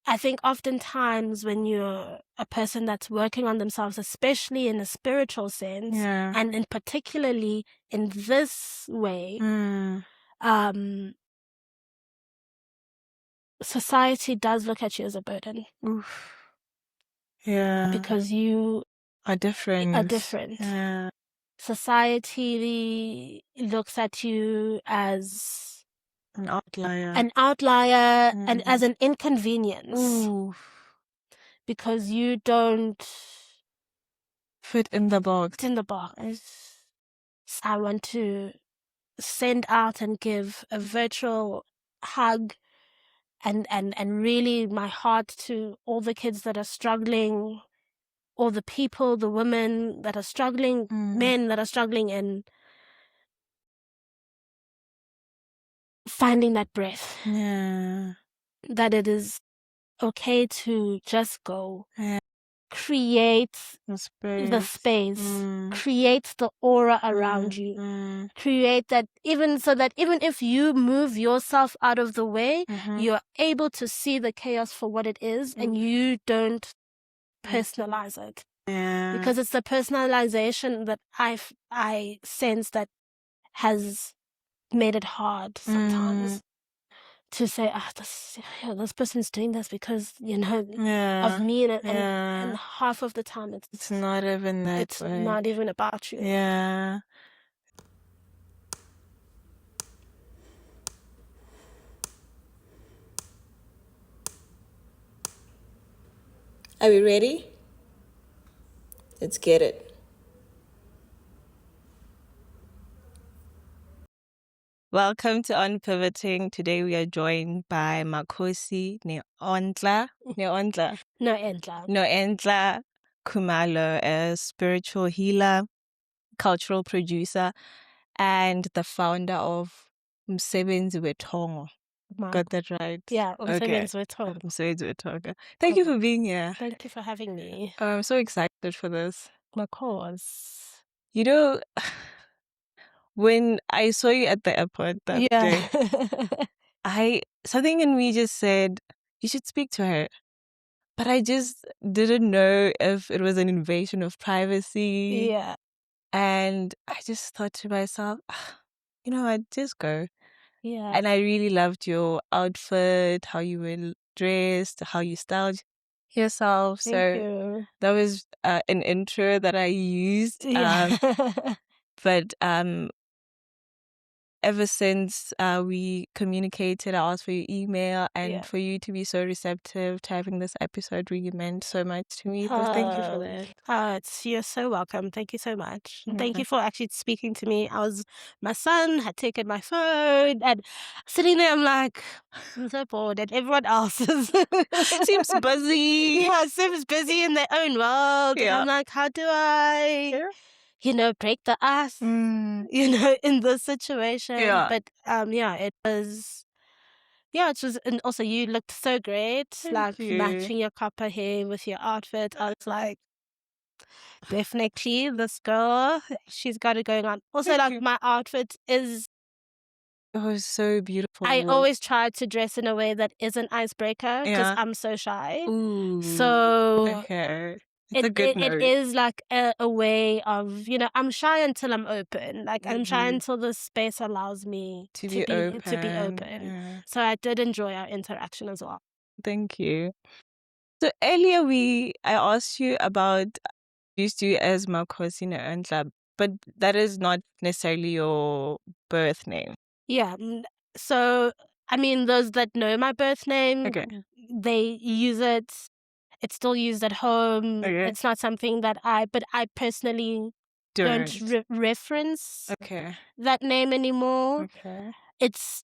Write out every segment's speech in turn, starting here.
I think oftentimes when you're a person that's working on themselves, especially in a spiritual sense, and in particularly in this way, society does look at you as a burden. Oof. Yeah. Because you are different. Yeah. Society looks at you as an outlier. And as an inconvenience. Oof. Because you don't fit in the box. I want to send out and give a virtual hug and really my heart to all the kids that are struggling, all the people, the women that are struggling, men that are struggling in finding that breath. Yeah. That it is okay to just go. Yeah. Create the space. Create the aura around you. Create that even if you move yourself out of the way, you're able to see the chaos for what it is and you don't personalize it. Yeah. Because it's the personalization that I sense that has made it hard sometimes. To say, this person's doing this because, of me. And half of the time it's not even that It's way. not even about you. Yeah. Are we ready? Let's get it. Welcome to On Pivoting. Today we are joined by Makosi Noentla Khumalo, a spiritual healer, cultural producer, and the founder of Umsebenzi WeThongo. Got that right? Yeah, Umsebenzi WeThongo. Umsebenzi WeThongo. Thank you for being here. Thank you for having me. I'm so excited for this. Of course. When I saw you at the airport that day, something in me just said, you should speak to her. But I just didn't know if it was an invasion of privacy. Yeah. And I just thought to myself, I'd just go. Yeah. And I really loved your outfit, how you were dressed, how you styled yourself. Thank you. That was an intro that I used. Yeah. But ever since we communicated, I asked for your email, and for you to be so receptive to having this episode really meant so much to me. So thank you for that. You're so welcome. Thank you so much. Thank you for actually speaking to me. My son had taken my phone and sitting there, I'm like, I'm so bored, and everyone else seems busy. Yeah, seems busy in their own world. Yeah. And I'm like, how do I, break the ice, in this situation? Yeah. But it was. Yeah, it was, and also you looked so great, Thank you. matching your copper hair with your outfit. I was like, definitely this girl, she's got it going on. Also, my outfit is. It was so beautiful. I always try to dress in a way that is an icebreaker because I'm so shy. Ooh. So okay. It's a good note. It is like a way of, I'm shy until I'm open. I'm shy until the space allows me to be open. Yeah. So I did enjoy our interaction as well. Thank you. So earlier I asked you about used you as Makosi Noentla, but that is not necessarily your birth name. Yeah. So those that know my birth name, they use it. It's still used at home. Okay. It's not something that I personally don't reference that name anymore. Okay. It's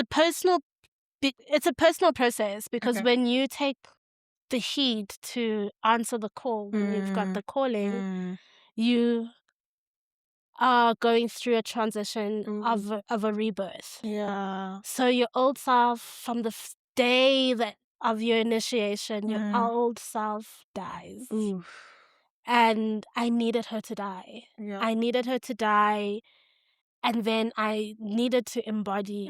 a personal process because when you take the heed to answer the call, when you've got the calling, you are going through a transition of a rebirth. Yeah. So your old self, from the day of your initiation, your old self dies. And I needed her to die. Yeah. I needed her to die, and then I needed to embody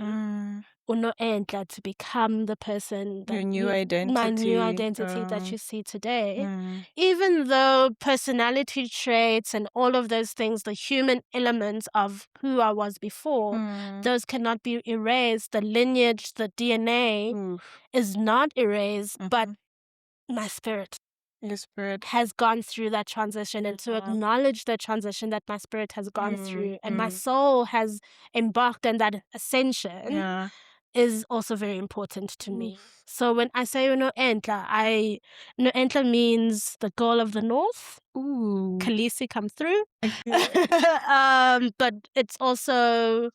Noentla to become the person that Your new identity. my new identity that you see today. Mm. Even though personality traits and all of those things, the human elements of who I was before, those cannot be erased. The lineage, the DNA is not erased, but my spirit. Your spirit has gone through that transition, and to acknowledge the transition that my spirit has gone through and my soul has embarked on that ascension is also very important to me. So when I say Noentla, Noentla means the girl of the north. Khaleesi come through. But it's also,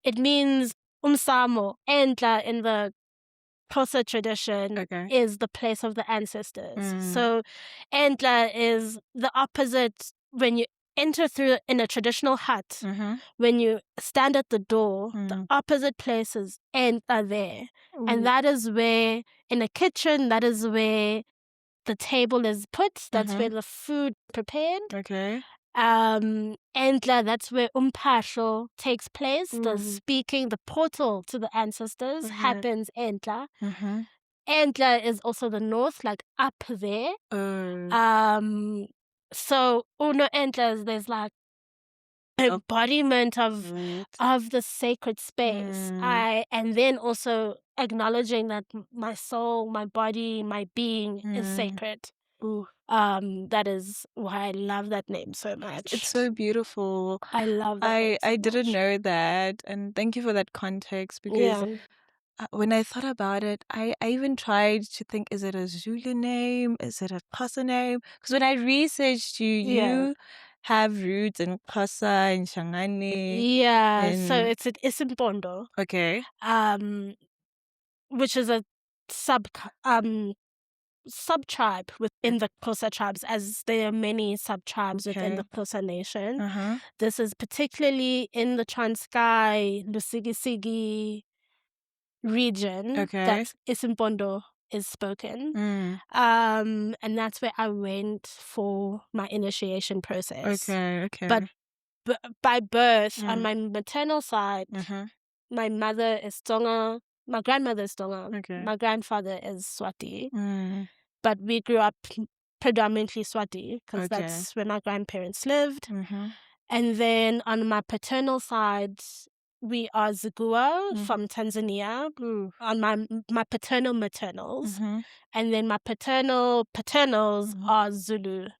it means Umsamo. Entla in the Xhosa tradition is the place of the ancestors. So Entla is the opposite. When you enter through in a traditional hut, when you stand at the door, the opposite place is Entla there. And that is where, in a kitchen, that is where the table is put. That's where the food prepared. Entla, that's where Umpasho takes place. The speaking, the portal to the ancestors happens Entla. Entla is also the north, like up there. So Uno Entla, there's like embodiment of the sacred space. And then also acknowledging that my soul, my body, my being is sacred. That is why I love that name so much. It's so beautiful. I love that name so I didn't much. know that, and thank you for that context, because when I thought about it, I even tried to think, is it a Zulu name? Is it a Xhosa name? Because when I researched you, you have roots in Xhosa and Shangani. So it's an Isimpondo. Which is a sub-tribe within the Xhosa tribes, as there are many sub-tribes within the Xhosa nation. This is particularly in the Transkei, Lusigisigi region that Isimpondo is spoken. And that's where I went for my initiation process. But by birth, on my maternal side, my mother is Tonga, my grandmother is Tonga, my grandfather is Swati. But we grew up predominantly Swati because that's where my grandparents lived. And then on my paternal side, we are Zigua from Tanzania on my paternal maternals. And then my paternals are Zulu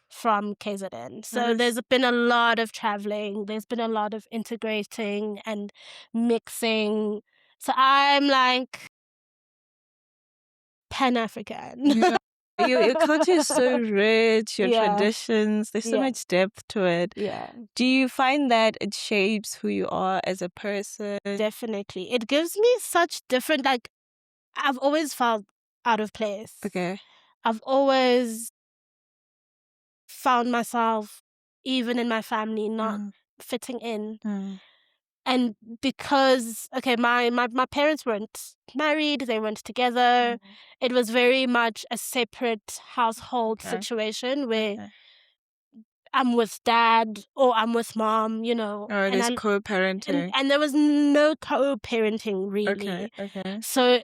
from KZN. So there's been a lot of traveling. There's been a lot of integrating and mixing. So I'm like Pan-African. Your culture is so rich, your traditions, there's so much depth to it. Do you find that it shapes who you are as a person? Definitely. It gives me such different, like, I've always felt out of place. I've always found myself, even in my family, not fitting in. And because, my parents weren't married, they weren't together. It was very much a separate household situation where I'm with dad or I'm with mom, you know. Or there's co-parenting. And there was no co-parenting, really. So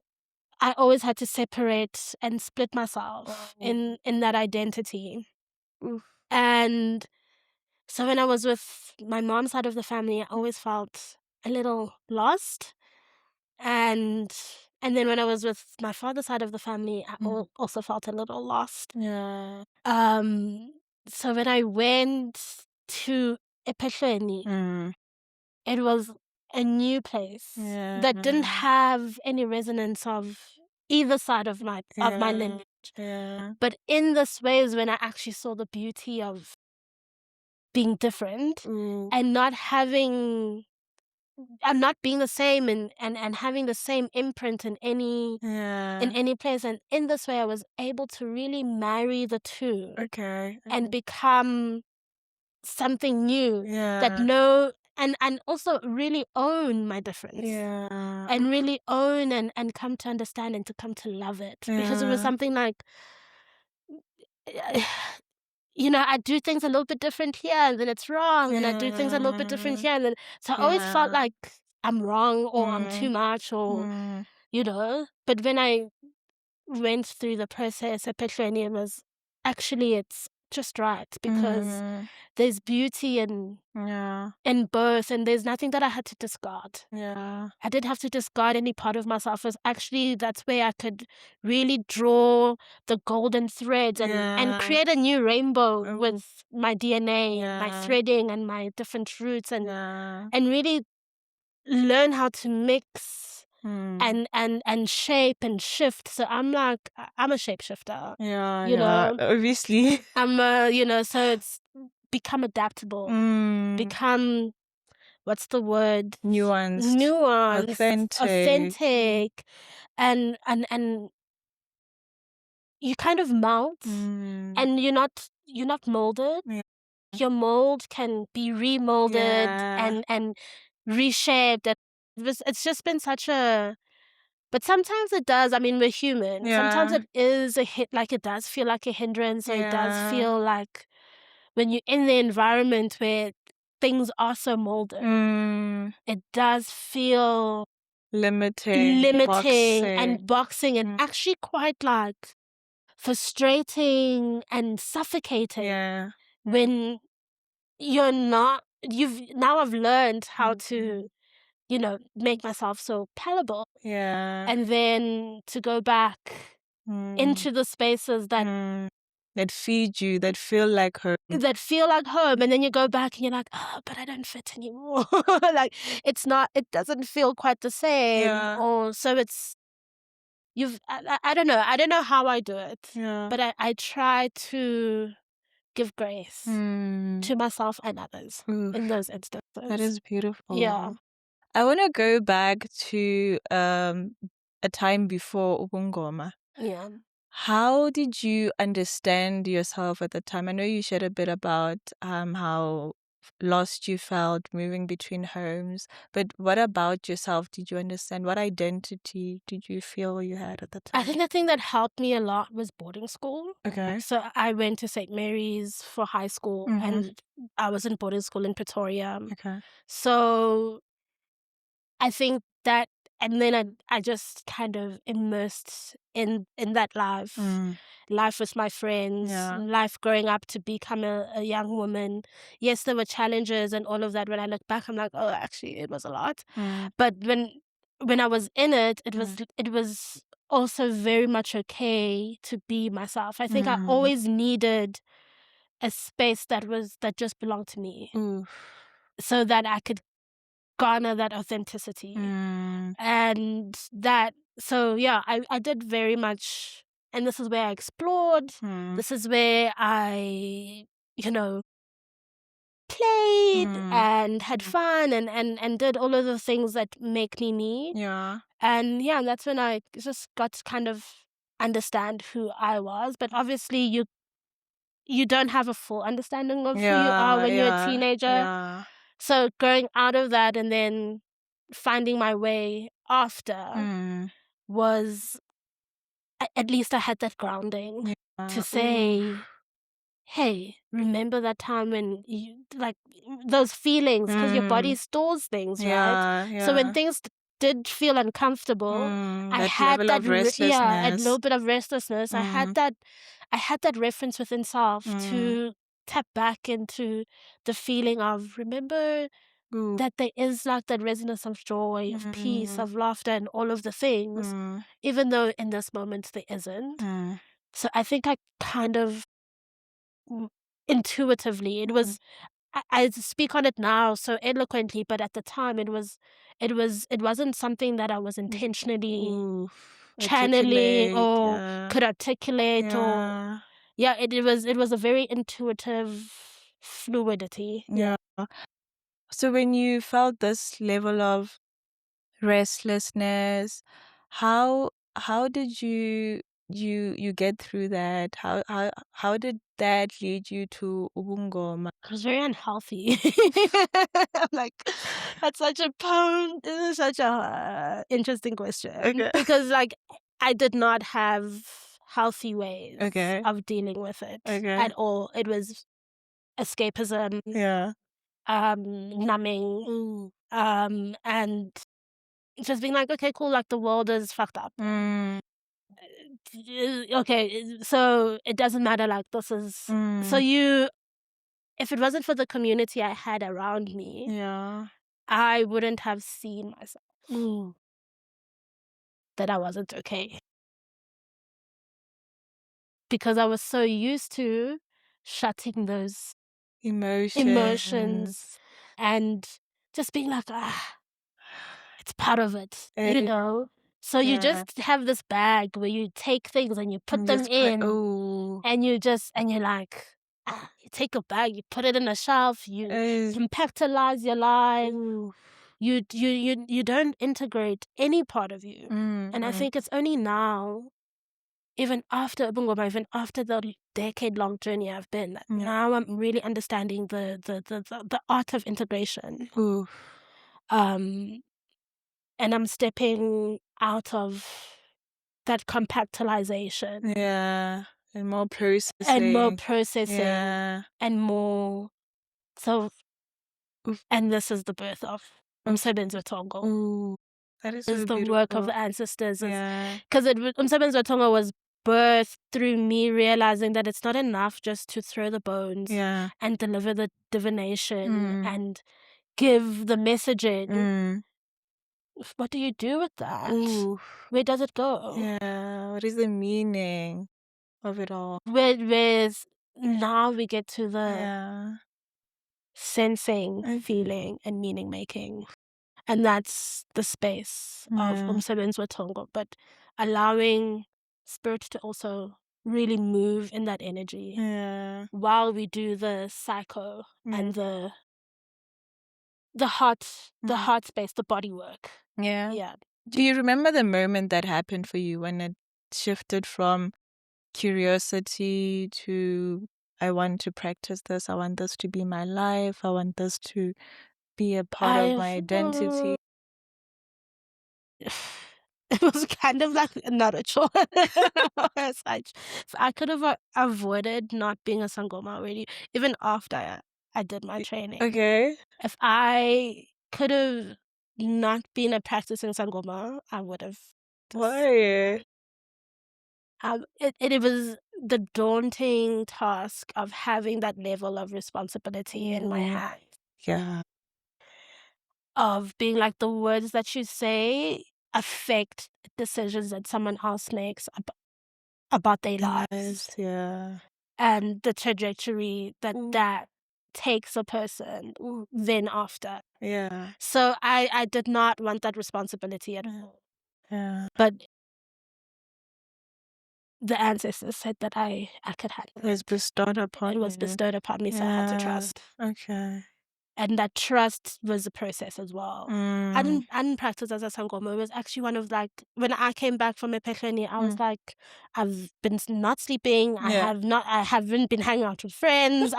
I always had to separate and split myself in that identity. And so when I was with my mom's side of the family, I always felt a little lost. And then when I was with my father's side of the family, I also felt a little lost. So when I went to Ephehleni, it was a new place that didn't have any resonance of either side of my lineage. But in this way is when I actually saw the beauty of being different and not being the same and having the same imprint in any place. And in this way I was able to really marry the two and become something new and also really own my difference and really own and come to understand and to come to love it, because it was something like, you know, I do things a little bit different here and then it's wrong, and I do things a little bit different here and then, so I always felt like I'm wrong or I'm too much or, you know. But when I went through the process, especially it was actually it's just right because there's beauty in both, and there's nothing that I had to discard. I didn't have to discard any part of myself. It's actually that's where I could really draw the golden threads and create a new rainbow with my DNA and my threading and my different roots and really learn how to mix and shape and shift. So I'm a shapeshifter. You know, obviously. So it's become adaptable, become, what's the word? Nuanced, authentic, and you kind of melt, and you're not molded. Your mold can be remolded and reshaped. It's just been such a. But sometimes it does. I mean, we're human. Sometimes it is a hit. Like it does feel like a hindrance. Or it does feel like when you're in the environment where things are so molded, it does feel limiting and boxing and actually quite like frustrating and suffocating when you're not. I've learned how to, make myself so palatable. And then to go back into the spaces that feed you, that feel like home. And then you go back and you're like, oh, but I don't fit anymore. Like it doesn't feel quite the same. Or so it's, I don't know. I don't know how I do it. But I try to give grace to myself and others in those instances. That is beautiful. Yeah. I want to go back to a time before Ubungoma. Yeah. How did you understand yourself at the time? I know you shared a bit about how lost you felt moving between homes, but what about yourself did you understand? What identity did you feel you had at the time? I think the thing that helped me a lot was boarding school. Okay. So I went to St. Mary's for high school, and I was in boarding school in Pretoria. Okay. So I think that, and then I just kind of immersed in that life. Life with my friends, life growing up to become a young woman. Yes, there were challenges and all of that. When I look back, I'm like, oh, actually, it was a lot. But when I was in it, it was also very much okay to be myself. I think I always needed a space that just belonged to me, so that I could garner that authenticity. And that, so yeah, I did very much, and this is where I explored. This is where I, played and had fun and did all of the things that make me. And that's when I just got to kind of understand who I was. But obviously you don't have a full understanding of who you are when you're a teenager. So going out of that and then finding my way after was, at least I had that grounding to say, hey, remember that time when you, like, those feelings, because your body stores things, right? So when things did feel uncomfortable, I had that a little bit of restlessness. I had that reference within self to tap back into the feeling of, remember that there is like that resonance of joy, of peace, of laughter, and all of the things, even though in this moment there isn't. So I think I kind of intuitively, it was, I speak on it now so eloquently, but at the time it wasn't something that I was intentionally channeling or could articulate or it was a very intuitive fluidity. So when you felt this level of restlessness, how did you get through that? How did that lead you to Ubungoma? It was very unhealthy. I'm like, that's such a this is such a interesting question. Because like I did not have healthy ways of dealing with it at all. It was escapism, numbing, and just being like, okay, cool, like the world is fucked up. Okay, so it doesn't matter, like this is so if it wasn't for the community I had around me, I wouldn't have seen myself that I wasn't okay, because I was so used to shutting those emotions and just being like, it's part of it, you know. So you just have this bag where you take things and you put them in, and you're like, you take a bag, you put it in a shelf, you compactalize your life. You don't integrate any part of you. And I think it's only now, even after Ubungoma, even after the decade-long journey I've been, now I'm really understanding the art of integration. And I'm stepping out of that compactalization. And more processing. And more. So, and this is the birth of Umsebenzi WeThongo. That is It's so the beautiful. work of the ancestors. Because Umsebenzi WeThongo was birthed through me realizing that it's not enough just to throw the bones and deliver the divination and give the messaging. What do you do with that? Where does it go? What is the meaning of it all? Whereas now we get to the sensing, feeling, and meaning making. And that's the space of Umsebenzi WeThongo, but allowing spirit to also really move in that energy while we do the psycho and the heart space, the body work. Do you remember the moment that happened for you when it shifted from curiosity to, I want to practice this, I want this to be my life, I want this to be a part of my identity? It was kind of like not a choice. I could have avoided not being a Sangoma already, even after I did my training. Okay. If I could have not been a practicing Sangoma, I would have. Why? It was the daunting task of having that level of responsibility in my hands. Of being like, the words that you say affect decisions that someone else makes about their lives. And the trajectory that takes a person then after. So I did not want that responsibility at all. But the ancestors said that I could handle it. It was bestowed upon me, so I had to trust. And that trust was a process as well. I didn't practice as a Sangoma. It was actually one of, like, when I came back from Epiphany, I was like, I've been not sleeping. I haven't been hanging out with friends.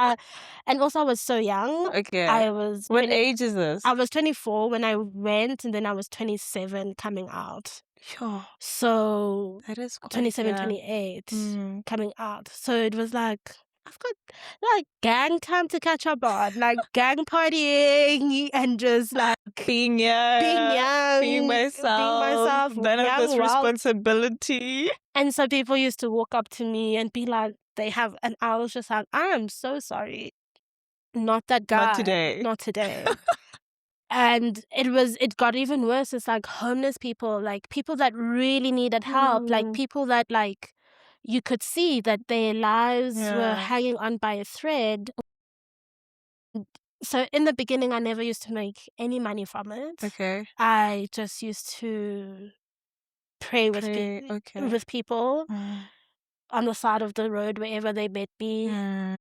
And also I was so young. What age is this? I was 24 when I went, and then I was 27 coming out. So that is quite 27, 28 coming out. So it was like, I've got like gang time to catch up on, like gang partying and just like being young, being myself, none of this responsibility. And so people used to walk up to me and be like, and I was just like, I am so sorry. Not that guy. Not today. And it got even worse. It's like homeless people, like people that really needed help, like people that, like, you could see that their lives were hanging on by a thread. So in the beginning, I never used to make any money from it. I just used to pray with people on the side of the road wherever they met me. And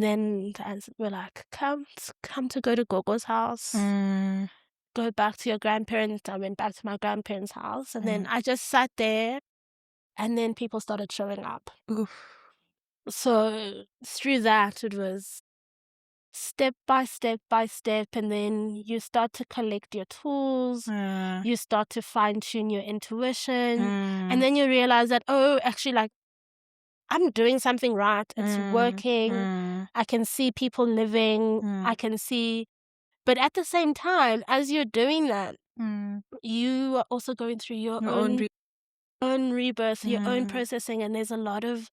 then we're like, come to go to Gogo's house. Go back to your grandparents. I went back to my grandparents' house, and then I just sat there, and then people started showing up. So through that, it was step by step by step, and then you start to collect your tools. You start to fine-tune your intuition, and then you realize that, oh, actually, like, I'm doing something right. It's working. I can see people living. I can see. But at the same time, as you're doing that, you are also going through your own rebirth, your own processing, and there's a lot of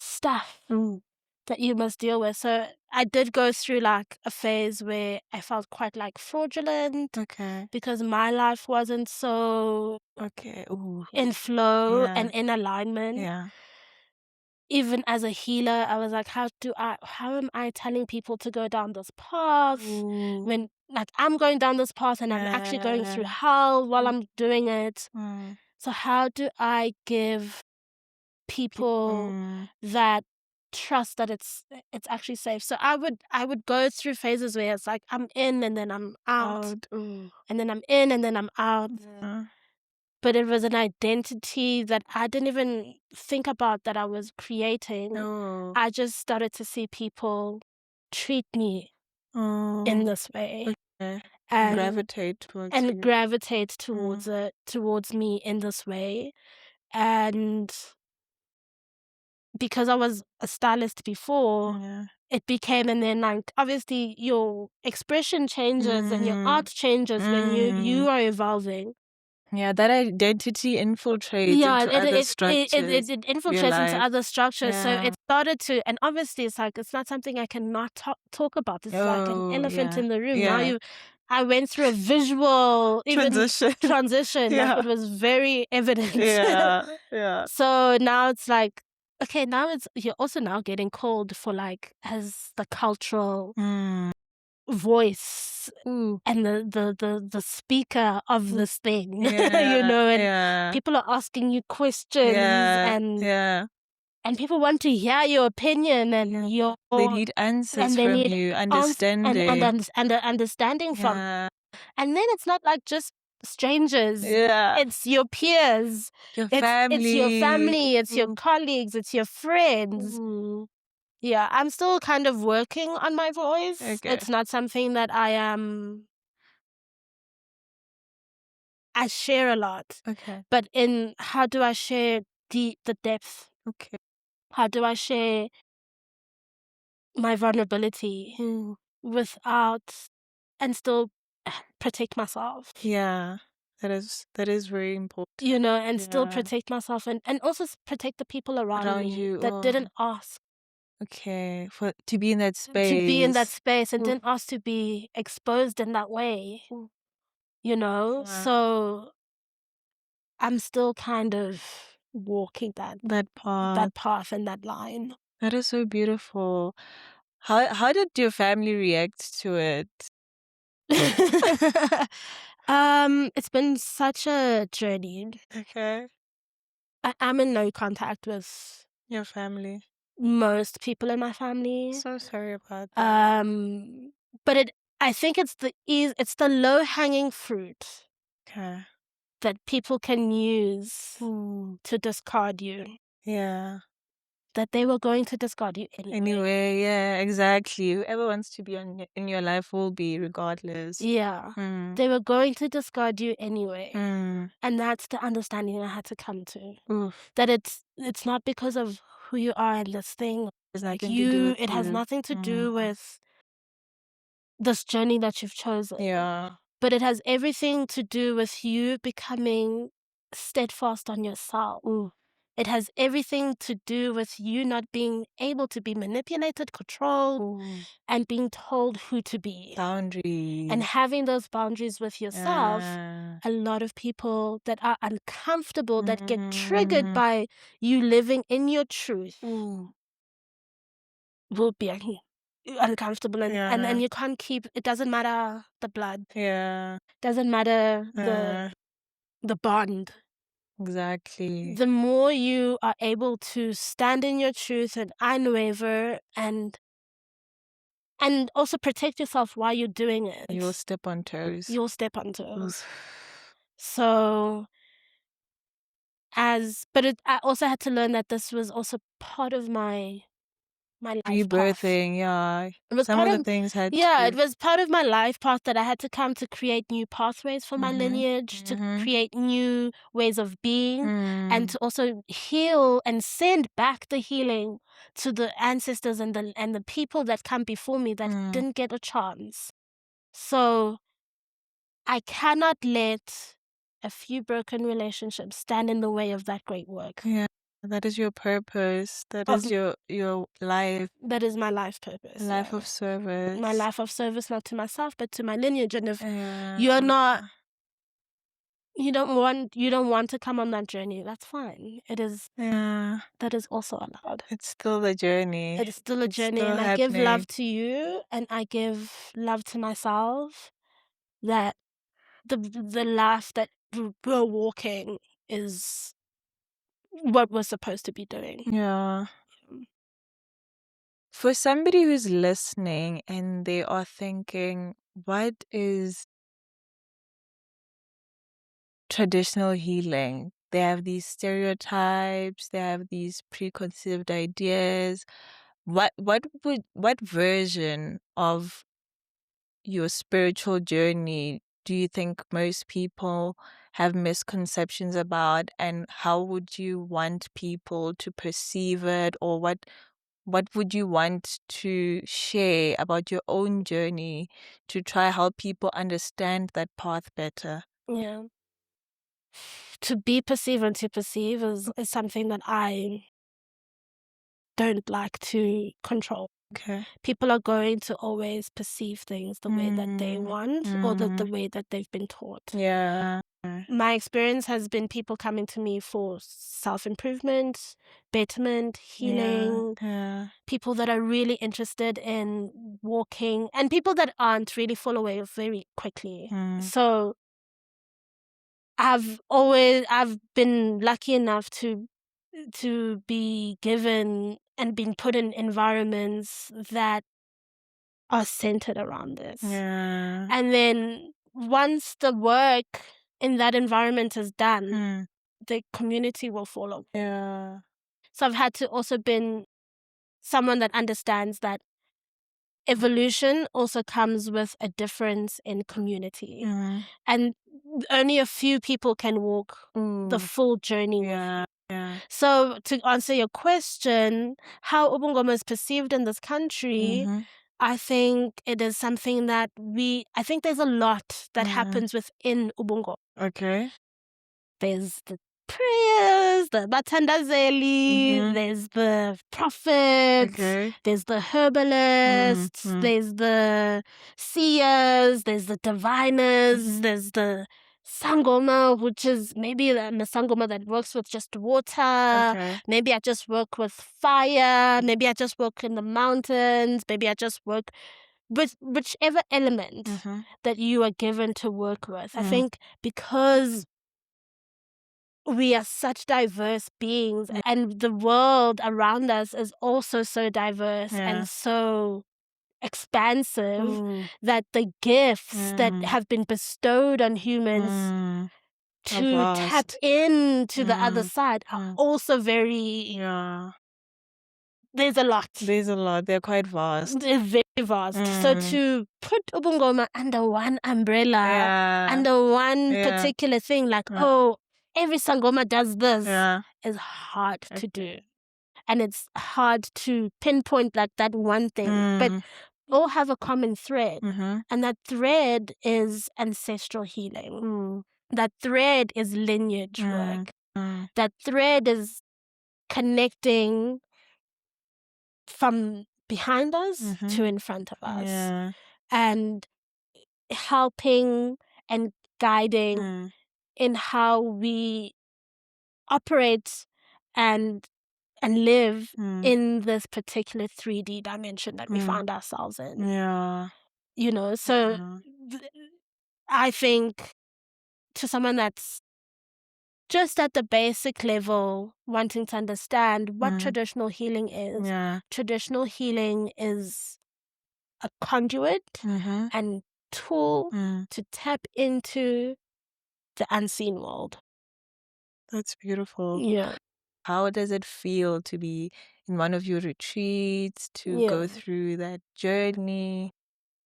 stuff that you must deal with. So I did go through like a phase where I felt quite like fraudulent because my life wasn't so in flow and in alignment. Even as a healer, I was like, how am I telling people to go down this path when like I'm going down this path and I'm actually going through hell while I'm doing it? So how do I give people that trust that it's actually safe? So I would go through phases where it's like I'm in and then I'm out. And then I'm in and then I'm out. But it was an identity that I didn't even think about that I was creating. I just started to see people treat me in this way. And gravitate towards it towards me in this way. And because I was a stylist before, it became, and then like obviously your expression changes and your art changes when you are evolving. Yeah, that identity infiltrates into other structures. It infiltrates into other structures. So it started to, and obviously it's like, it's not something I cannot talk about. It's like an elephant in the room. Now I went through a visual transition. Yeah. Like it was very evident. Yeah. So now it's like, okay, now you're also now getting called for like as the cultural voice and the speaker of this thing, you know, and people are asking you questions and people want to hear your opinion and they need answers from you, understanding and understanding from. And then it's not like just strangers. It's your peers, your family. It's your family, it's your colleagues, it's your friends. Yeah, I'm still kind of working on my voice. It's not something that I share a lot. But in how do I share the depth? How do I share my vulnerability without and still protect myself? Yeah, that is very important. You know, and still protect myself and also protect the people around me you that didn't ask. To be in that space. To be in that space and didn't ask to be exposed in that way. You know? So I'm still kind of walking that path and that line. That is so beautiful. How did your family react to it? It's been such a journey. I'm in no contact with your family. Most people in my family. So sorry about that. But I think it's the low hanging fruit. That people can use to discard you. Yeah. That they were going to discard you anyway. Yeah, exactly. Whoever wants to be in your life will be, regardless. Yeah. They were going to discard you anyway. And that's the understanding I had to come to. That it's not because of who you are in this thing. It has nothing to do with this journey that you've chosen. Yeah. But it has everything to do with you becoming steadfast on yourself. It has everything to do with you not being able to be manipulated, controlled, and being told who to be. Boundaries. And having those boundaries with yourself. A lot of people that are uncomfortable, that get triggered by you living in your truth, will be uncomfortable. And you can't keep, it doesn't matter the blood. Doesn't matter the bond. Exactly. The more you are able to stand in your truth and unwaver and also protect yourself while you're doing it. You'll step on toes. So, I also had to learn that this was also part of my my life rebirthing, path. yeah. Some of the things had it was part of my life path that I had to come to create new pathways for my lineage, to create new ways of being, and to also heal and send back the healing to the ancestors and the people that come before me that didn't get a chance. So I cannot let a few broken relationships stand in the way of that great work. Yeah. That is your purpose. That is your life. That is my life purpose. Life of service. My life of service, not to myself, but to my lineage. And if you're not, you don't want to come on that journey, that's fine. It is. Yeah. That is also allowed. It's still a journey. It is still a journey, and I give love to you, and I give love to myself. That the life that we're walking is what we're supposed to be doing. Yeah. For somebody who's listening and they are thinking, what is traditional healing? They have these stereotypes, they have these preconceived ideas. What version of your spiritual journey do you think most people have misconceptions about, and how would you want people to perceive it, or what would you want to share about your own journey to try help people understand that path better? Yeah. To be perceived and to perceive is something that I don't like to control. Okay. People are going to always perceive things the way that they want, or the way that they've been taught. Yeah. My experience has been people coming to me for self-improvement, betterment, healing. Yeah. People that are really interested in walking, and people that aren't really fall away very quickly. So I've been lucky enough to be given and been put in environments that are centered around this. Yeah. And then once the work in that environment is done, the community will follow. Yeah. So I've had to also been someone that understands that evolution also comes with a difference in community. And only a few people can walk the full journey with you. Yeah. So to answer your question, how Ubungoma is perceived in this country, I think it is something that I think there's a lot that happens within Ubungo. Okay. There's the prayers, the batandazeli, there's the prophets, there's the herbalists, there's the seers, there's the diviners, there's the sangoma, which is maybe the sangoma that works with just water. Maybe I just work with fire. Maybe I just work in the mountains. Maybe I just work with whichever element that you are given to work with. I think because we are such diverse beings, and the world around us is also so diverse and so expansive, that the gifts that have been bestowed on humans to tap into the other side are also very... There's a lot. They're quite vast. They're very vast. So to put Ubungoma under one umbrella, under one particular thing, like, every Sangoma does this, is hard to do. And it's hard to pinpoint like that one thing. But all have a common thread. And that thread is ancestral healing. That thread is lineage work. That thread is connecting from behind us to in front of us. And helping and guiding in how we operate and live in this particular 3D dimension that we find ourselves in. You know, so I think to someone that's just at the basic level wanting to understand what traditional healing is, traditional healing is a conduit and tool to tap into the unseen world. That's beautiful. Yeah. how does it feel to be in one of your retreats, to go through that journey?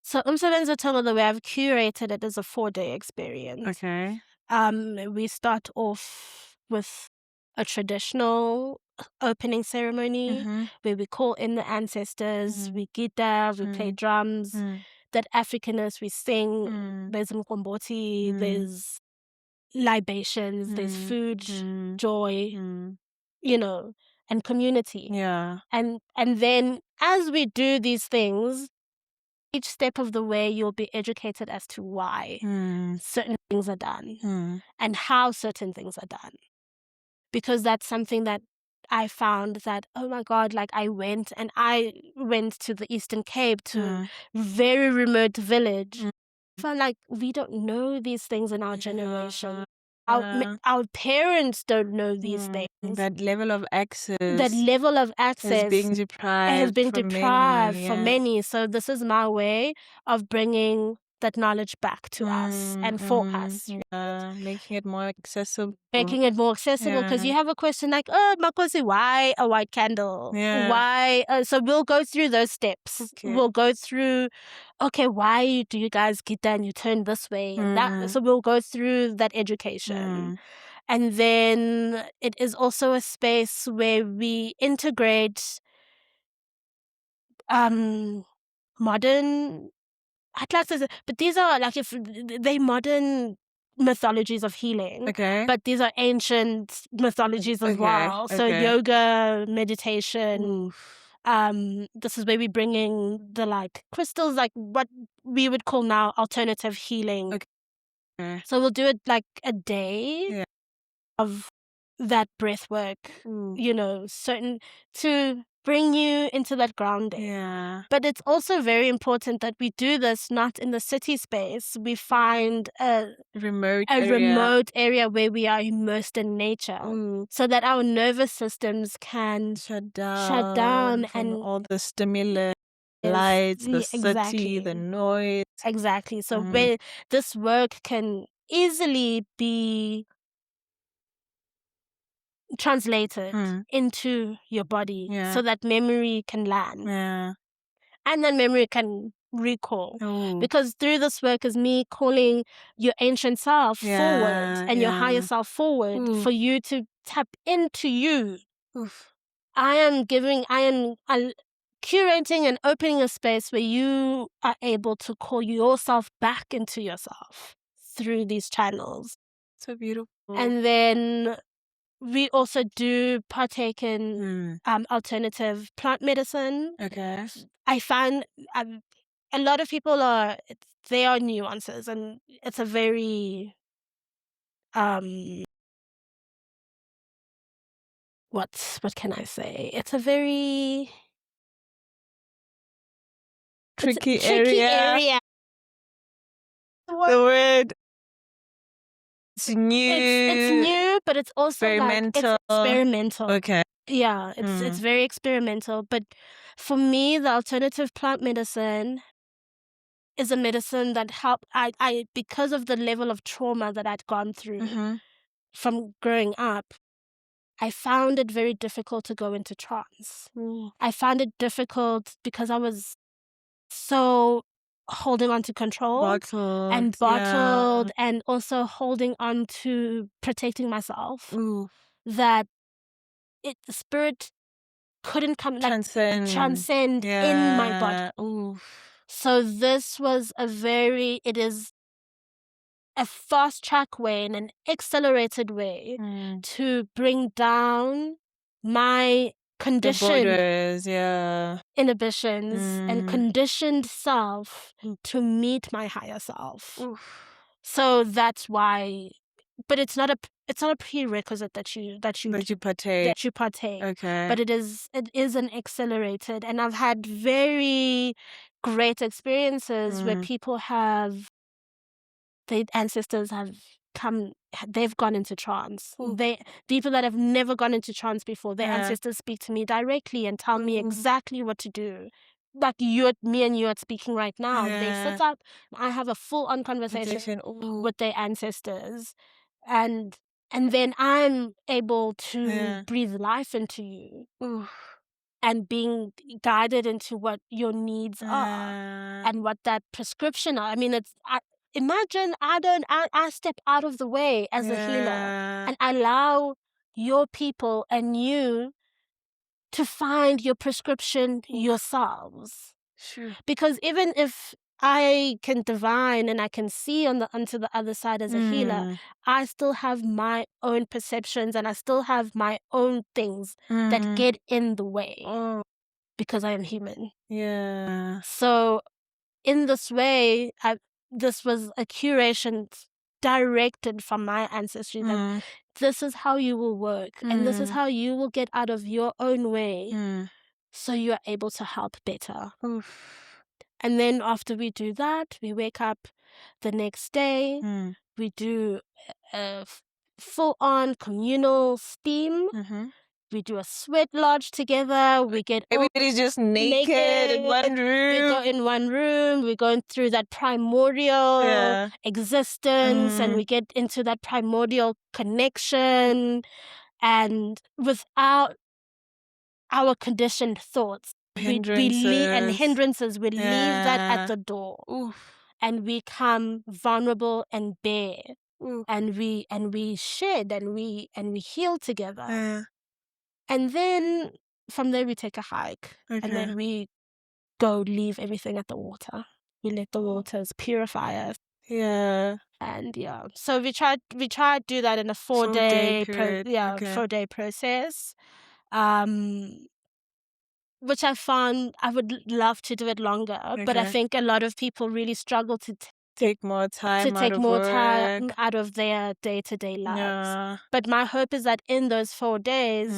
So Umsebenzi WeThongo, the way I've curated it, is a 4-day experience. Okay. We start off with a traditional opening ceremony where we call in the ancestors, we guitar, we play drums, that Africanist, we sing, there's mkomboti, there's libations, there's food, joy, and community. Yeah. And then as we do these things, each step of the way you'll be educated as to why certain things are done and how certain things are done. Because that's something that I found that, oh my God, like I went to the Eastern Cape, to a very remote village. I felt like we don't know these things in our generation. Our parents don't know these things. That level of access Has been deprived from many. So this is my way of bringing that knowledge back to us and for us. Making it more accessible. Because you have a question like, oh, Makosi, why a white candle? Yeah. Why? So we'll go through those steps. Okay. We'll go through, okay, why do you guys get that and you turn this way? And that. So we'll go through that education. And then it is also a space where we integrate modern, I'd like to say, but these are like, if they modern mythologies of healing, but these are ancient mythologies as well. So yoga, meditation. This is where we bring in the like crystals, like what we would call now alternative healing. So we'll do it like a day of that breath work, certain to bring you into that grounding. Yeah. But it's also very important that we do this not in the city space. We find a remote area where we are immersed in nature, so that our nervous systems can shut down from and all the stimulus, lights, the city, the noise. Exactly. So where this work can easily be translated into your body, so that memory can land. And then memory can recall. Because through this work is me calling your ancient self forward and your higher self forward for you to tap into you. I am curating and opening a space where you are able to call yourself back into yourself through these channels. So beautiful. And then we also do partake in alternative plant medicine. Okay. I find a lot of people there are nuances, and it's a very what can I say? It's a very tricky area. The word. It's new. It's new, but it's also experimental. It's experimental. Okay. Yeah, it's very experimental. But for me, the alternative plant medicine is a medicine that helped. I because of the level of trauma that I'd gone through from growing up, I found it very difficult to go into trance. I found it difficult because I was so holding on to control and bottled and also holding on to protecting myself, that the spirit couldn't come transcend in my body. So this was it is a fast track way and an accelerated way to bring down my conditioned inhibitions and conditioned self to meet my higher self. So that's why, but it's not a prerequisite that you partake. Okay. But it is an accelerated, and I've had very great experiences where people their ancestors have come, they've gone into trance. People that have never gone into trance before, their ancestors speak to me directly and tell me exactly what to do. Like me and you are speaking right now. They sit up. I have a full-on conversation with their ancestors, and And then I'm able to breathe life into you. And being guided into what your needs are and what that prescription are. I mean, imagine I step out of the way as a healer and allow your people and you to find your prescription yourselves. Sure. Because even if I can divine and I can see onto the other side as a healer, I still have my own perceptions and I still have my own things that get in the way. Because I am human. Yeah. So in this way, this was a curation directed from my ancestry that this is how you will work and this is how you will get out of your own way so you are able to help better. And then after we do that, we wake up the next day, we do a full-on communal steam. We do a sweat lodge together. We get everybody's just naked in one room. We go in one room. We're going through that primordial existence, and we get into that primordial connection. And without our conditioned thoughts, hindrances, we leave that at the door, and we come vulnerable and bare, and we shed and we heal together. And then from there we take a hike, and then we go leave everything at the water. We let the waters purify us. Yeah. And so we try to do that in a 4-day period. 4-day process. Which I found I would love to do it longer, but I think a lot of people really struggle to take more time out of their day-to-day lives. But my hope is that in those 4 days,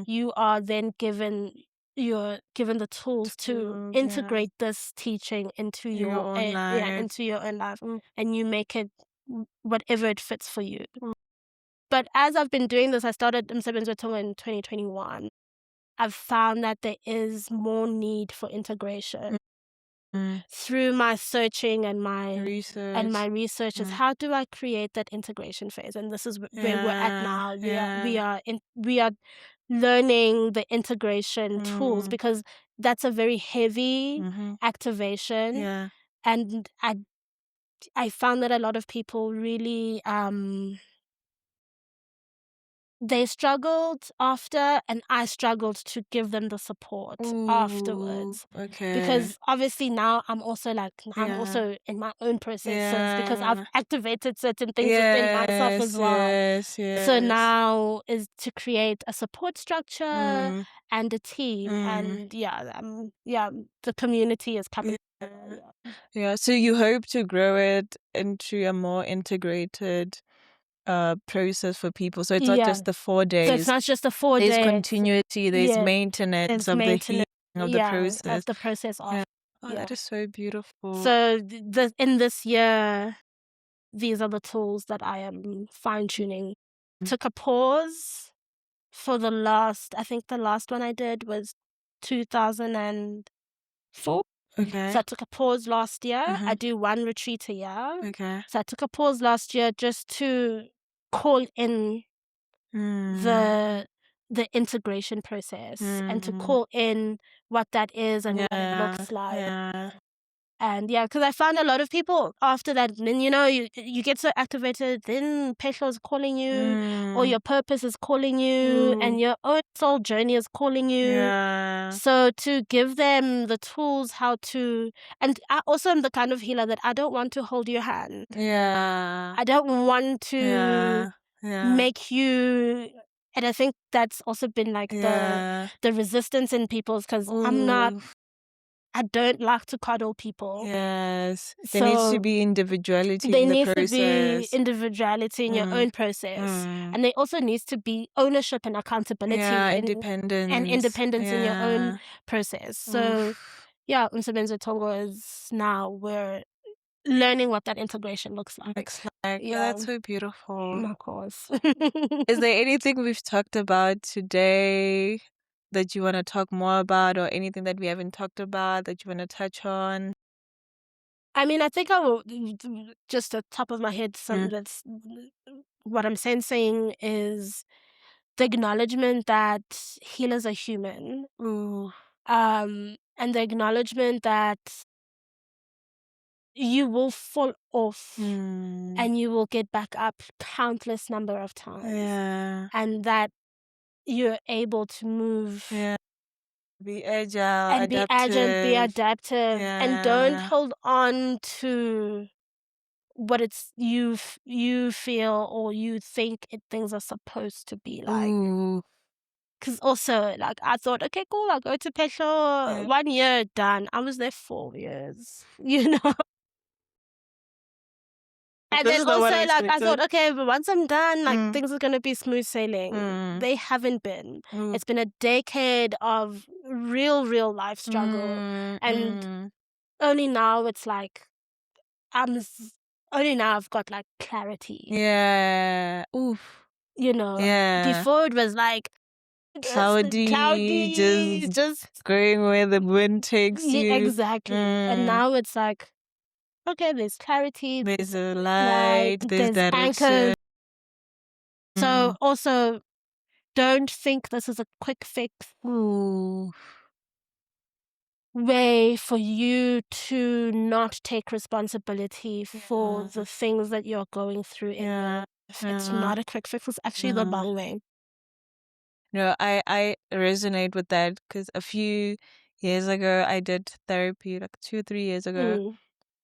you are then given the tools to integrate this teaching into your own life, and you make it whatever it fits for you. But as I've been doing this, I started Umsebenzi WeThongo in 2021. I've found that there is more need for integration. Through my searching and my research is how do I create that integration phase, and this is where we're at now. We are learning the integration tools, because that's a very heavy activation, and I found that a lot of people really they struggled after, and I struggled to give them the support afterwards. Because obviously now I'm also in my own processes, because I've activated certain things within myself as well. So now is to create a support structure and a team, and the community is coming. So you hope to grow it into a more integrated process for people. So it's not just the 4 days. So it's not just the 4 days. There's continuity, there's maintenance of the healing of the process. Of the process of. That is so beautiful. So in this year, these are the tools that I am fine-tuning. Took a pause for I think the last one I did was 2004. So I took a pause last year. I do one retreat a year. So I took a pause last year just to call in the integration process, and to call in what that is and what it looks like. And because I found a lot of people after that, then you get so activated, then Pesho is calling you, or your purpose is calling you, and your own soul journey is calling you. So to give them the tools how to, and I also am the kind of healer that I don't want to hold your hand. I don't want to make you. And I think that's also been like the resistance in people's, because I don't like to cuddle people. There needs to be individuality in the process. There needs to be individuality in your own process. And there also needs to be ownership and accountability. Independence. And independence in your own process. So, Umsebenzi WeThongo is now we're learning what that integration looks like. That's so beautiful. Of course. Is there anything we've talked about today that you want to talk more about, or anything that we haven't talked about that you want to touch on? I mean, I think I will just at the top of my head, what I'm sensing is the acknowledgement that healers are human. Ooh. And the acknowledgement that you will fall off and you will get back up countless number of times. Yeah. And that you're able to move. Yeah. Be agile, and adaptive. be agile, be adaptive, and don't Yeah. hold on to what it's you feel or you think things are supposed to be like. Ooh. Because also, like, I thought, okay, cool, I'll go to Pesho, 1 year, done. I was there 4 years, you know? And This then is the one also, I'm like, I thought, expecting. okay, but once I'm done, like, things are going to be smooth sailing. They haven't been. Ooh. It's been a decade of real life struggle. And only now it's like, only now I've got, like, clarity. Yeah. Oof. You know? Yeah. Before it was like, Cloudy, just going where the wind takes you. Yeah, exactly. And now it's like, okay, there's clarity. There's a light, there's direction. Anchors. So also, don't think this is a quick fix way for you to not take responsibility for the things that you're going through in your life. It's not a quick fix. It's actually the long way. No, I resonate with that because a few years ago I did therapy, like 2 or 3 years ago.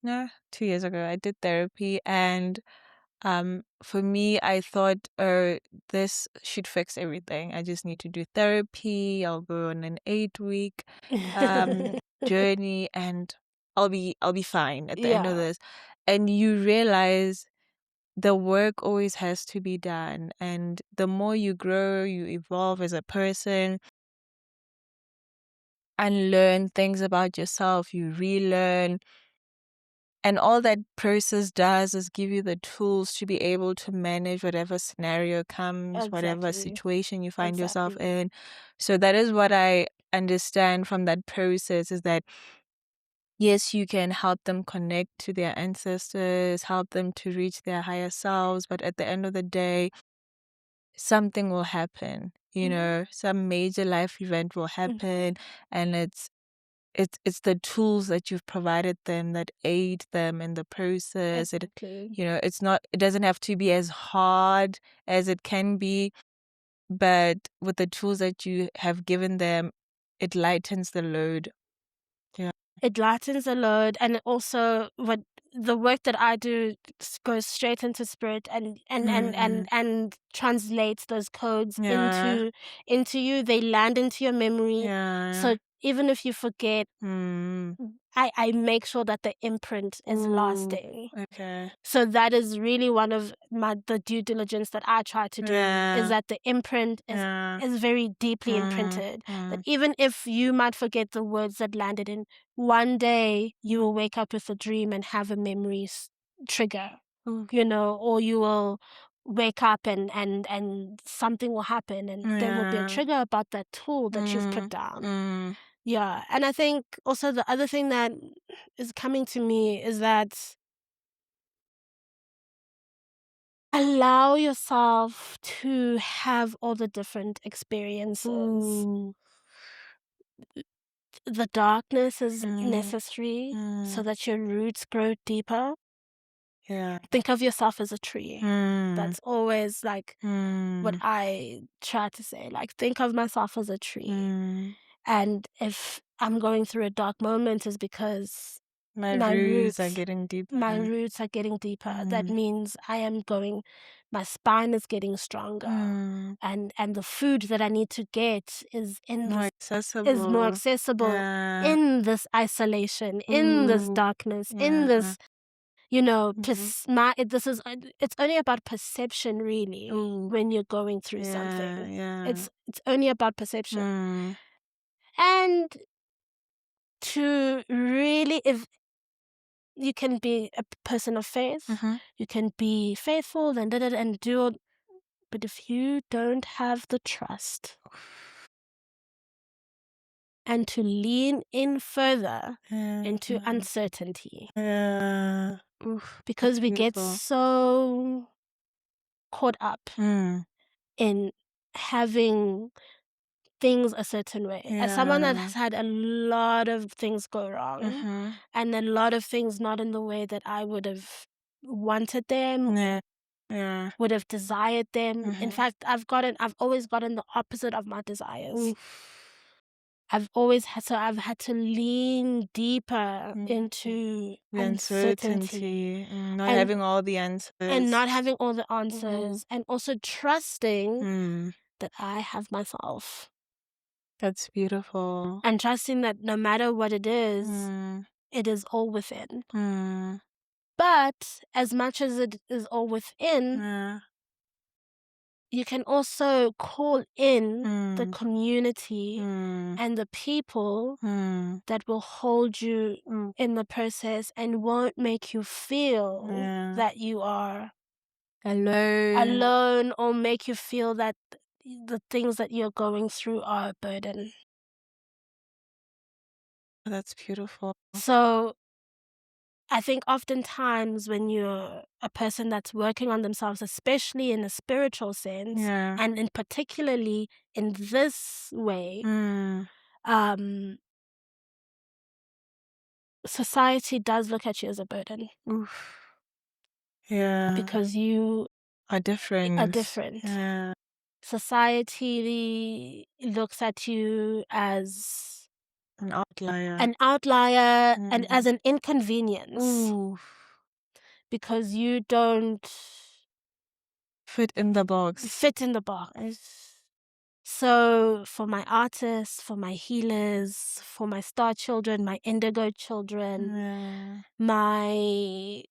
No, 2 years ago I did therapy, and for me I thought, oh, this should fix everything. I just need to do therapy. I'll go on an 8-week journey and I'll be fine at the end of this. And you realize the work always has to be done, and the more you grow, you evolve as a person and learn things about yourself, you relearn. And all that process does is give you the tools to be able to manage whatever scenario comes, whatever situation you find yourself in. So that is what I understand from that process, is that yes, you can help them connect to their ancestors, help them to reach their higher selves, but at the end of the day, something will happen, you know, some major life event will happen, and it's the tools that you've provided them that aid them in the process. It doesn't have to be as hard as it can be, but with the tools that you have given them, it lightens the load. Yeah. It lightens the load, and also what the work that I do goes straight into spirit and translates those codes into you. They land into your memory. So even if you forget, I make sure that the imprint is lasting. Okay. So that is really one of the due diligence that I try to do, is that the imprint is very deeply imprinted. That even if you might forget the words that landed in, one day you will wake up with a dream and have a memory trigger, you know, or you will wake up and something will happen and there will be a trigger about that tool that you've put down. Yeah. And I think also the other thing that is coming to me is that allow yourself to have all the different experiences. The darkness is necessary so that your roots grow deeper. Yeah. Think of yourself as a tree. That's always like what I try to say. Like, think of myself as a tree. And if I'm going through a dark moment, is because my roots are getting deeper. My roots are getting deeper. That means my spine is getting stronger. And the food that I need to get is more accessible in this isolation, in this darkness, in this, you know, it's only about perception, really, when you're going through something. It's only about perception. And to really, if you can be a person of faith, you can be faithful and do all, but if you don't have the trust and to lean in further into uncertainty, because we get so caught up in having things a certain way. As someone that has had a lot of things go wrong and a lot of things not in the way that I would have wanted them, would have desired them. In fact, I've always gotten the opposite of my desires. I've had to lean deeper into the uncertainty, not and having all the answers. And not having all the answers. And also trusting that I have myself. That's beautiful. And trusting that no matter what it is all within. But as much as it is all within, you can also call in the community and the people that will hold you in the process and won't make you feel that you are alone or make you feel that the things that you're going through are a burden. That's beautiful. So I think oftentimes when you're a person that's working on themselves, especially in a spiritual sense, and in particularly in this way, society does look at you as a burden. Oof. Yeah. Because you are different. Yeah. Society looks at you as an outlier. And as an inconvenience. Oof. Because you don't fit in the box. So for my artists, for my healers, for my star children, my indigo children, my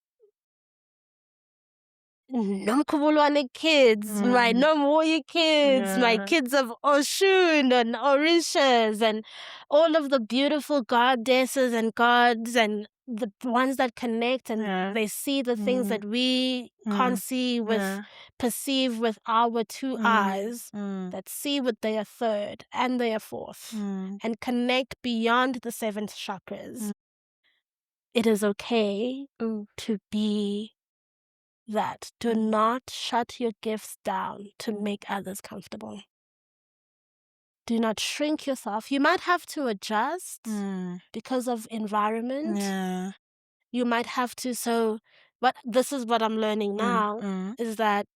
Nomkhubulwane kids, my Nomwoye kids, my kids of Oshun and Orishas, and all of the beautiful goddesses and gods, and the ones that connect and they see the things that we can't see perceive with our two eyes, that see with their third and their fourth, and connect beyond the seventh chakras. It is okay to be that. Do not shut your gifts down to make others comfortable. Do not shrink yourself. You might have to adjust because of environment. You might have to. But this is what I'm learning now is that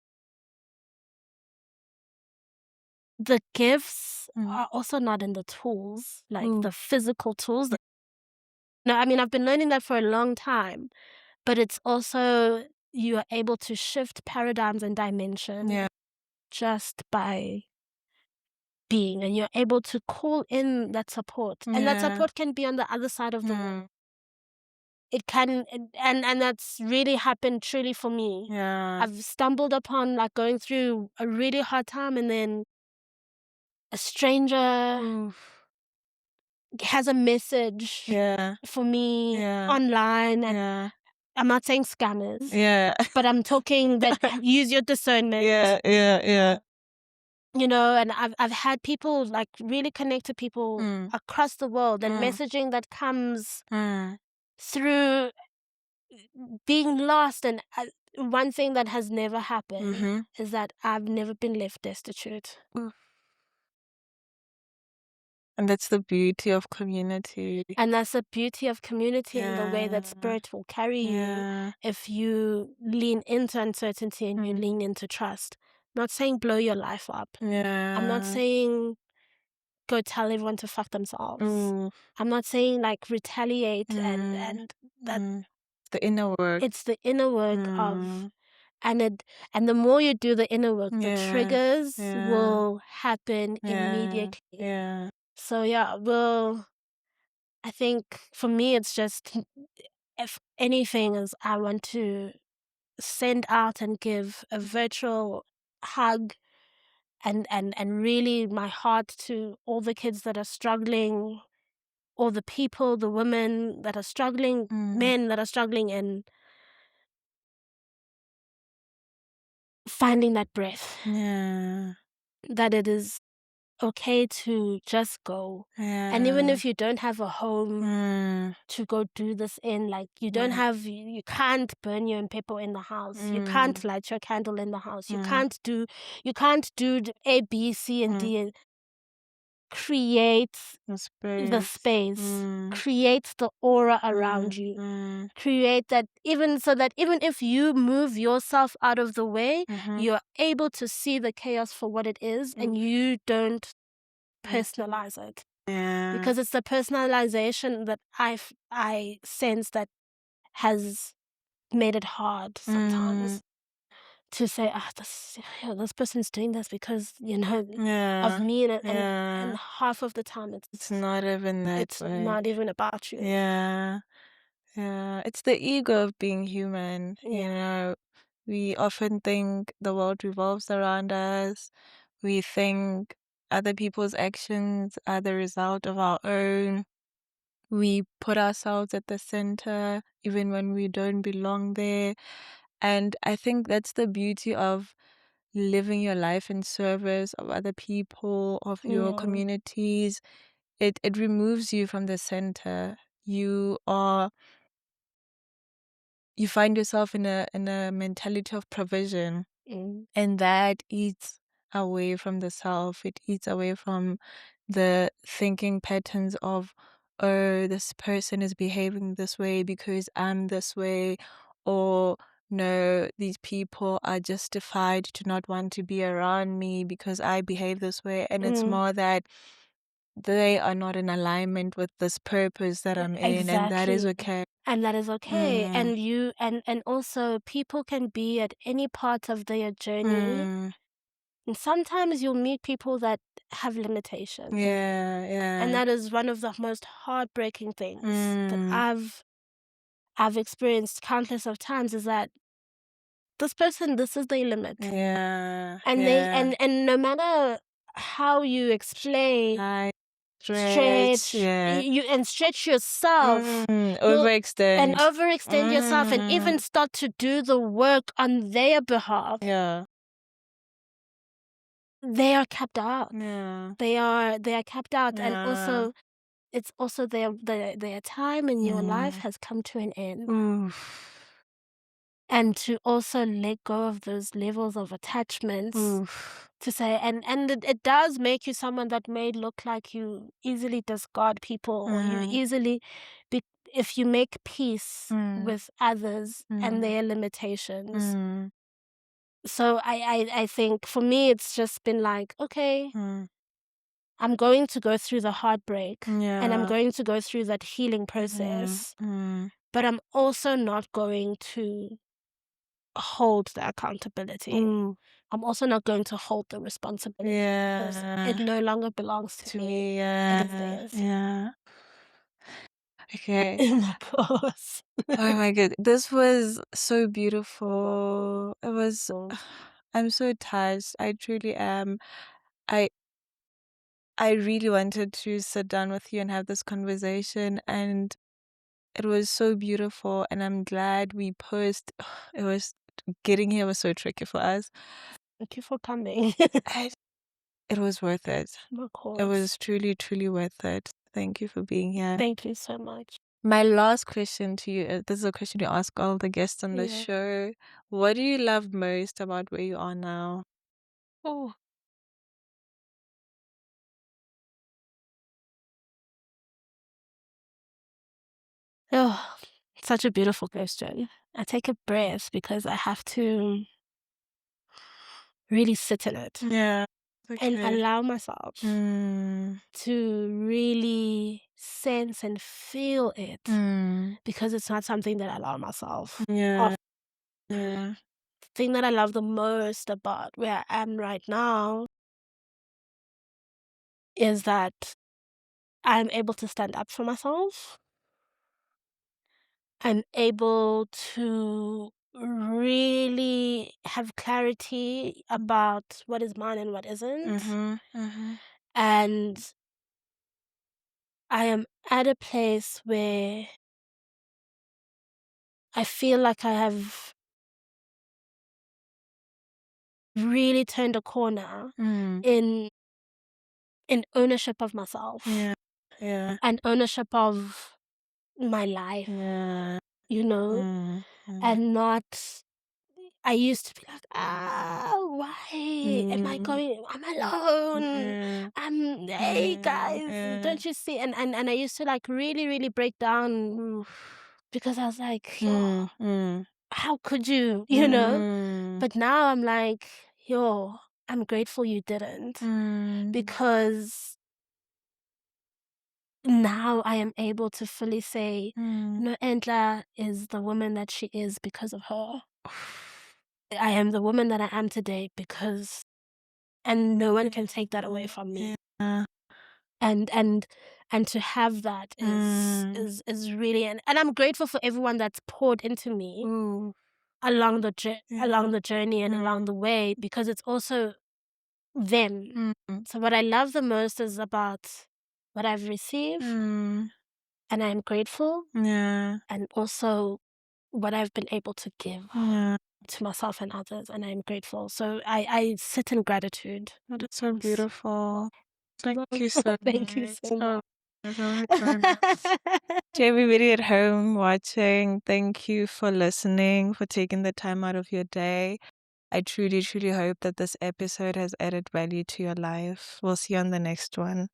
the gifts are also not in the tools, like the physical tools. No, I mean, I've been learning that for a long time, but it's also you are able to shift paradigms and dimension just by being, and you're able to call in that support. And that support can be on the other side of the wall. It can, and that's really happened truly for me. I've stumbled upon like going through a really hard time, and then a stranger has a message for me online, and I'm not saying scammers, but I'm talking that use your discernment. You know, and I've had people, like really connected people across the world, and messaging that comes through being lost. And one thing that has never happened is that I've never been left destitute. And that's the beauty of community. And that's the beauty of community in the way that spirit will carry you if you lean into uncertainty and you lean into trust. I'm not saying blow your life up. I'm not saying go tell everyone to fuck themselves. I'm not saying like retaliate and that the inner work. It's the inner work of and the more you do the inner work, the triggers will happen immediately. So I think for me it's just, if anything, is I want to send out and give a virtual hug and really my heart to all the kids that are struggling, all the people, the women that are struggling, men that are struggling in finding that breath. That it is okay to just go. Yeah. And even if you don't have a home to go do this in, like you don't have, you can't burn your pepper in the house. You can't light your candle in the house. You can't do the A, B, C, and D. Create the space, create the aura around you, create that even if you move yourself out of the way, you're able to see the chaos for what it is, and you don't personalize it. Yeah. Because it's the personalization that I sense that has made it hard sometimes to say, this person's doing this because, of me. And half of the time it's not even that it's way. not even about you. Yeah. It's the ego of being human. We often think the world revolves around us. We think other people's actions are the result of our own. We put ourselves at the center even when we don't belong there. And I think that's the beauty of living your life in service of other people, of your communities. It removes you from the center. You find yourself in a mentality of provision, and that eats away from the self. It eats away from the thinking patterns of, oh, this person is behaving this way because I'm this way, or no, these people are justified to not want to be around me because I behave this way. And it's more that they are not in alignment with this purpose that I'm in, and that is okay. And that is okay. And you and also people can be at any part of their journey. And sometimes you'll meet people that have limitations. And that is one of the most heartbreaking things that I've experienced countless of times, is that this person, this is their limit. And no matter how you explain, stretch yourself, overextend yourself, and even start to do the work on their behalf. They are kept out. They are kept out, and also it's also their time in your life has come to an end. And to also let go of those levels of attachments, to say, and it does make you someone that may look like you easily discard people, or you easily, if you make peace with others and their limitations. So I think for me it's just been like, okay, I'm going to go through the heartbreak, and I'm going to go through that healing process, but I'm also not going to hold the accountability. I'm also not going to hold the responsibility, because it no longer belongs to me. It is theirs. Okay. In my pause. Oh my god, this was so beautiful. It was. I'm so touched. I truly am. I really wanted to sit down with you and have this conversation, and it was so beautiful. And I'm glad we posed. It was getting here was so tricky for us. Thank you for coming. It was worth it. Of course. It was truly, truly worth it. Thank you for being here. Thank you so much. My last question to you, this is a question you ask all the guests on the show. What do you love most about where you are now? Oh, such a beautiful question. I take a breath because I have to really sit in it. Yeah. And allow myself to really sense and feel it, because it's not something that I allow myself. Yeah. The thing that I love the most about where I am right now is that I'm able to stand up for myself. I'm able to really have clarity about what is mine and what isn't. And I am at a place where I feel like I have really turned a corner in in ownership of myself. Yeah. And ownership of my life. Yeah. And not, I used to be like, why am I going, I'm alone. Hey guys, don't you see? And I used to like really, really break down because I was like, how could you, But now I'm like, I'm grateful you didn't. Because now I am able to fully say, Noentla is the woman that she is because of her. I am the woman that I am today because, and no one can take that away from me. And to have that is really, and I'm grateful for everyone that's poured into me along the journey and along the way, because it's also them. So what I love the most is about what I've received, and I'm grateful, and also what I've been able to give to myself and others, and I'm grateful. So I sit in gratitude. That is so beautiful. Thank you so Thank you so much. To everybody at home watching, thank you for listening, for taking the time out of your day. I truly, truly hope that this episode has added value to your life. We'll see you on the next one.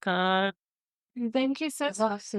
God. Thank you so much.